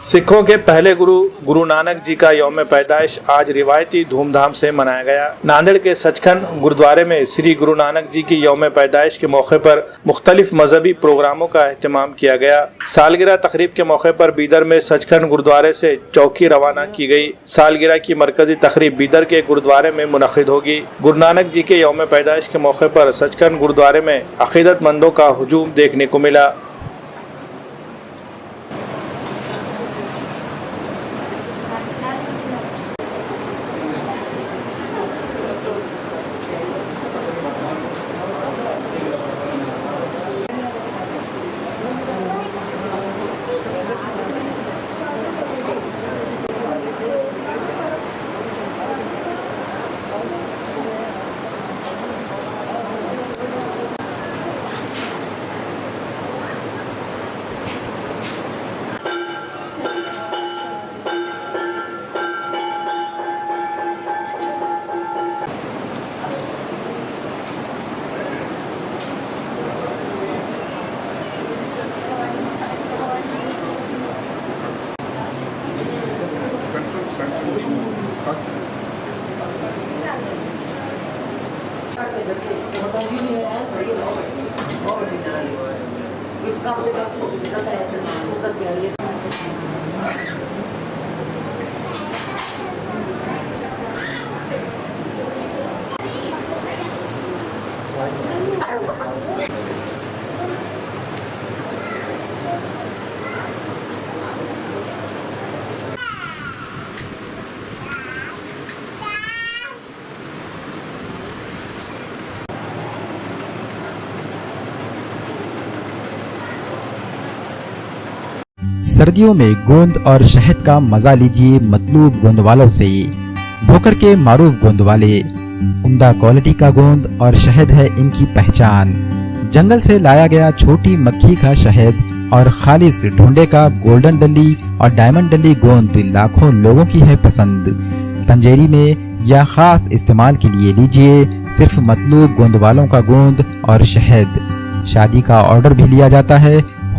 सिखों के पहले गुरु गुरु नानक जी का यौम पैदाइश आज रिवायती धूमधाम से मनाया गया। नांदेड़ के सचखंड गुरुद्वारे में श्री गुरु नानक जी की यौम पैदाइश के मौके पर मुख्तलिफ मजहबी प्रोग्रामों का एहतमाम किया गया। सालगिरह तकरीब के मौके पर बीदर में सचखंड गुरुद्वारे से चौकी रवाना की गई। सालगिरह की मरकजी तकरीब बीदर के गुरुद्वारे में मुनक्किद होगी। गुरु नानक जी के यौम पैदाइश के मौके पर सचखंड गुरुद्वारे में अकीदतमंदों का हुजूम देखने को मिला। सर्दियों में गोंद और शहद का मजा लीजिए मतलूब गोंद वालों से। भोकर के मारूफ गोंद वाले उम्दा क्वालिटी का गोंद और शहद है इनकी पहचान। जंगल से लाया गया छोटी मक्खी का शहद और खालिस ढूंढे का गोल्डन डली और डायमंड डली गोंद लाखों लोगों की है पसंद। पंजेरी में या खास इस्तेमाल के लिए लीजिए सिर्फ मतलूब गोंद वालों का गोंद और शहद। शादी का ऑर्डर भी लिया जाता है